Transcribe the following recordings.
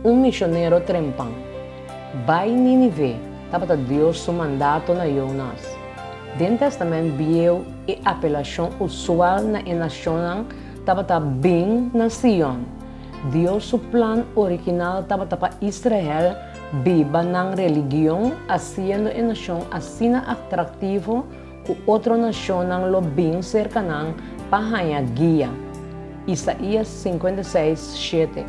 um missionário trempão. Vai Nínive, estava Deus seu mandato na Jonas. Dentro do Testamento, viu a apelação usual na nação, estava bem na Sion. Deus seu plano original estava para Israel, viva na religião, fazendo a nação assim atrativo, que outra nação lo bem cercana para a guia. Isaías 56:7.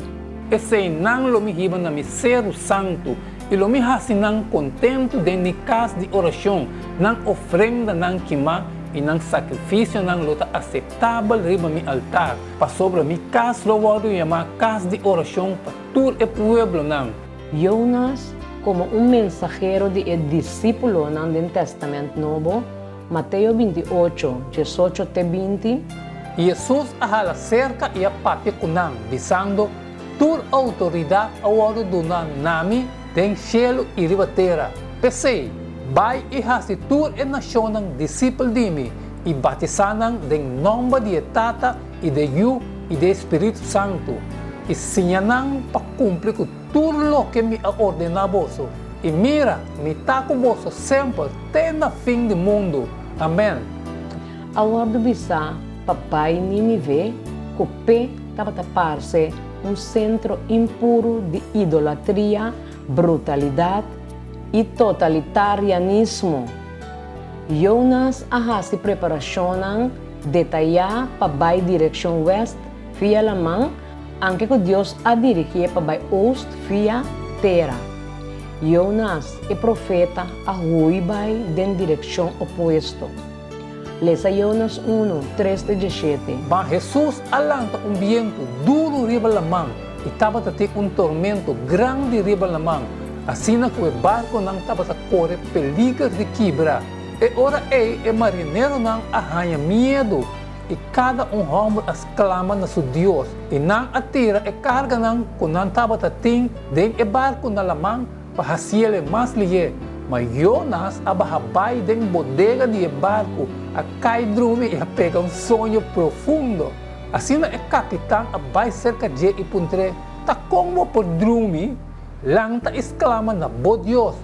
Esse não lo me riba na mi ser santo e lo me hasi nang contento dentro de casa de oração, nang ofrenda nang queimar e nang sacrifício nang luta aceitável riba mi altar, para sobre mi casa lo vado chamar casa de oração para todo o pueblo nang. Jonas, como mensageiro de discípulo no Testamento Novo, Mateus 28:18-20. Jesus ahala cerca e a pátria kunang, visando tur autoridade awado dunan nami den cielo e riba terra. Pesei, vai e hasi tur e nação ng discípulo dimi e batisanang den nome de Tata e de Yu e de Espírito Santo. E sinyanang pa cumprir com tudo lo que me ordena vosso. E mira, me taco vosso sempre até na fim do mundo. Amém. Award bisa papai Nínive, que estava tapar-se centro impuro de idolatria, brutalidade e totalitarianismo. Jonas ahasi preparação detalhar para a direção oeste, via Lamang, anche que Deus a dirigir para a oeste, via terra. Jonas é profeta a ruibai em direção oposta. Lesa Jonas 1:3-17. Mas Jesus alanta viento duro riba lamang e estava a ter tormento grande riba lamang. Assim que o barco não estava a correr peligro de quebrar. E ora o marinheiro não arranha medo e cada homem exclama na seu Deus e não atira e carga não quando não estava a ter dentro do barco na lamang para fazer mais ligeiro. Mas Jonas abahabay dentro da bodega de barco a cai dormir e a pegar sonho profundo. Assim o capitão abai cerca de e puntre ta como por dormir lang ta exclama na bo Deus.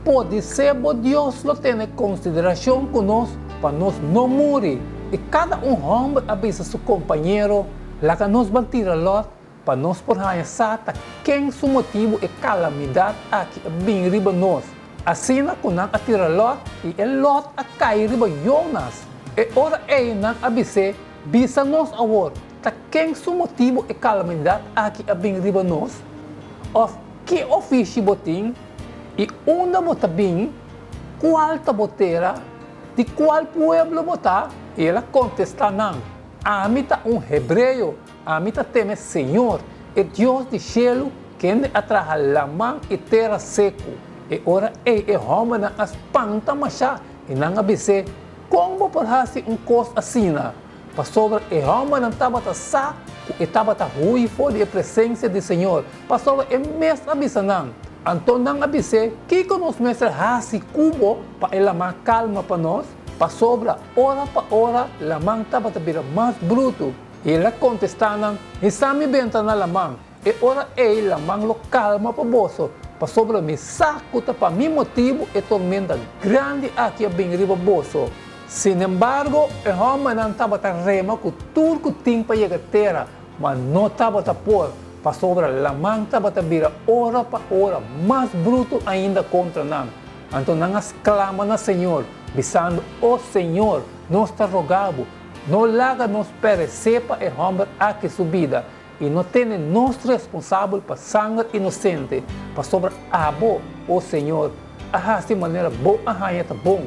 Pode ser bo Deus lo tem consideração conosco para nós não morrer. E cada homem avisa seu companheiro lá que nós vamos tirar lot para nós por raia sata quem seu motivo é calamidade aqui bem riba nós. Assim que nós atira Lot e Lot a cair riba Jonas. E ora nang abise bisa nós agora. Ta quem seu motivo é calamidade aqui bem riba nós. Of que ofício botim e onde bota bem qual tabotera de qual pueblo botar e ela contesta não. Amita hebreu, amita teme Senhor, é Deus de cielo quem atraja lamang e terra seco. E ora homem na espanta masya e nang abise como por hasi coisa assim para sobre homem não estava a sa e estava a hui fora da presença do Senhor para sobre mes abisa não então nang abise que conosco mestre hasi cubo para ela calma para nós para sobre hora para hora lamang estava a virar mais bruto e ela contestando e sami benta na lamang e ora lamang lo calma para bolso para sobre mi saco para mi motivo e tormenta grande aqui bem riba bolso. Sin embargo, o homem não estava a rema com tudo que tinha para chegar à terra, mas não estava a pôr para sobre a mão estava a virar hora para hora mais bruto ainda contra nós. Então nós exclama na Senhor, dizendo, Senhor, nós te rogamos, não laga nos perecer para o homem aqui subida. E não tem nós responsável para sangue inocente, para sobre abo, Senhor, de maneira boa, tá bom.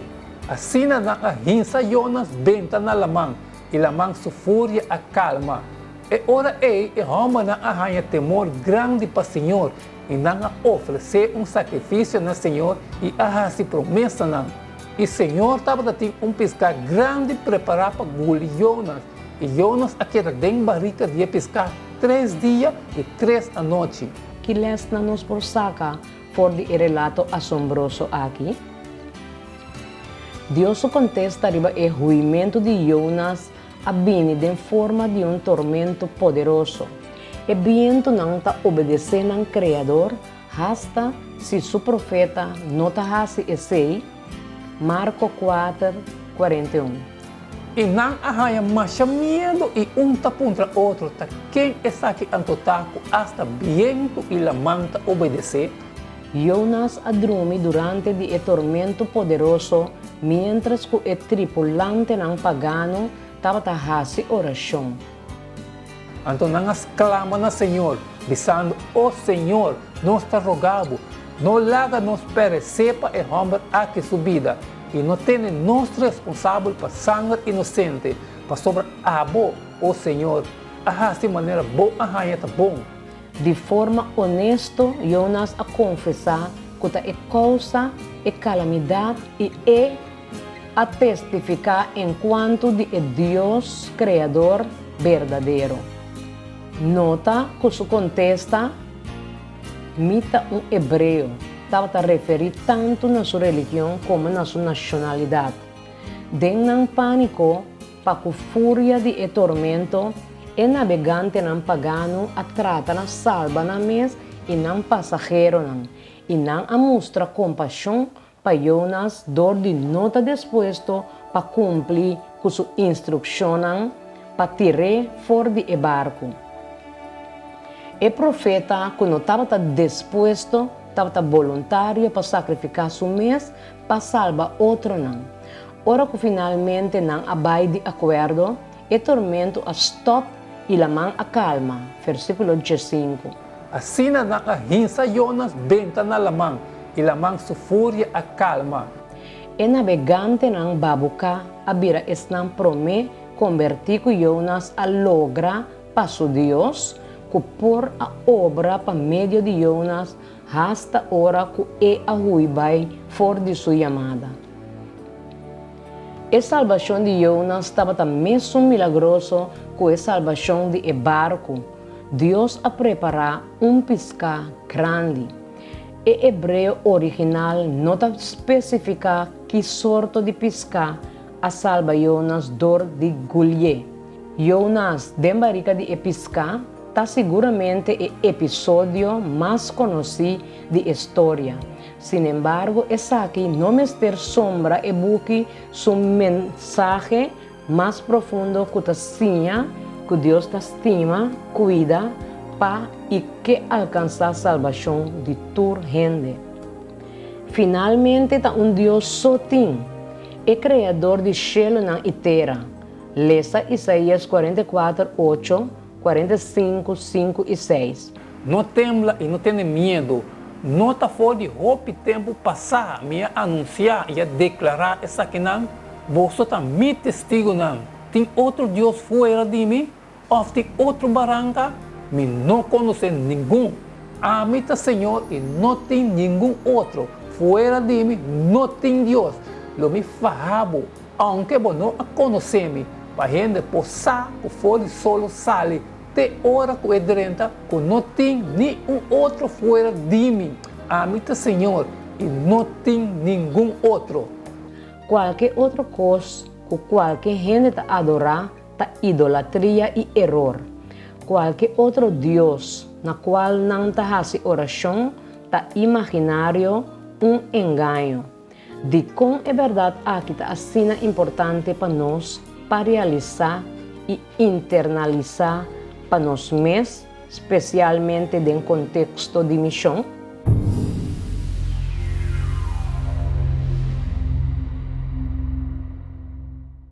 Assim na hinsa Jonas benta na lamang, e lamang sufúria a calma. E ora homem na arranha temor grande para o Senhor, e não oferecer sacrifício na Senhor, e se promessa não. E o Senhor estava a ter pescar grande preparado para Guli Jonas, e Jonas aqui dentro barrica de pescar 3 dias e 3 a noite. Que lesna nos por saca por de relato assombroso aqui? Deus contesta riba o ruimento de Jonas a bini em forma de tormento poderoso. E viento não ta obedecer ng Criador, hasta si su profeta no ta hasi esei, Marco 4:41. E não arranha masha medo e tá contra outro, tá quem está aqui antotaco hasta viento e la manta obedecer. Jonas adrumi durante di tormento poderoso, mientras que o tripulante ng pagano estava ta hasi oração. Então nós clama na Senhor, dizendo, Senhor, nós te rogamos, não laga nos perecer para o homem aqui subida, e não tem nós responsável para sangue inocente, para sobre abo, Senhor, de maneira boa, tá bom. De forma honesta, Jonas a confessar que é causa e calamidade e a testificar enquanto de Deus Criador verdadeiro. Nota que su contesta, mita hebreu, estava a referir tanto na sua religião como na sua nacionalidade. Den ng pânico, para que fúria de tormento, e navegante ng pagano a trata na salva na mes e ng pasajero ng, e nang a mostra compaixão para Jonas, dor de nota dispuesto para cumprir com sua instrução para tirar fora de barco. O profeta, quando estava disposto, estava voluntário para sacrificar seu mês para salvar outro não. Ora que finalmente não abai de acordo, o tormento a stop e la man a calma. Versículo 15. Assim na hinsa Jonas benta na lamang, e lamang su fúria a calma. O navegante ng babuka abira esnang prome convertir Jonas a logra para su Dios, que por a obra para medio de Jonas hasta hora que ahuibay for de sua chamada. A salvação de Jonas estava também milagroso que a salvação de barco. Deus a preparar pesca grande. O hebreu original não especifica que sorte de pesca a salva Jonas dor de gulhe. Jonas, dembarica de pesca, está seguramente o episódio mais conhecido de história. Sin embargo, essa aqui não ter sombra e buque seu mensagem mais profundo que ta sinha que Deus te estima, cuida, para e que alcançar a salvação de tua gente. Finalmente, está Deus sozinho, o Criador de céu e terra. Leia Isaías 44:8, 45, 5 e 6. Não tembla e não tenha medo. Não está fora de roupa tempo passar, me anunciar e declarar essa que não. Você está me testigo não. Tem outro Deus fora de mim? Ou tem outro barranca? Me não conhece nenhum. A mim está Senhor e não tem nenhum outro. Fora de mim não tem Deus. Lo me farrabo, aunque você não conhece-me. Para a gente possar, que fora solo sale. Te hora que é drenta, que não tem nenhum outro fora de mim. A mim está Senhor e não tem nenhum outro. Qualquer outra coisa que qualquer gente está adorar, está idolatria e error. Qualquer outro Deus, na qual não está fazendo oração, está imaginário, engano. De como é verdade aqui está assim importante para nós, para realizar e internalizar para nós mesmos, especialmente em contexto de missão.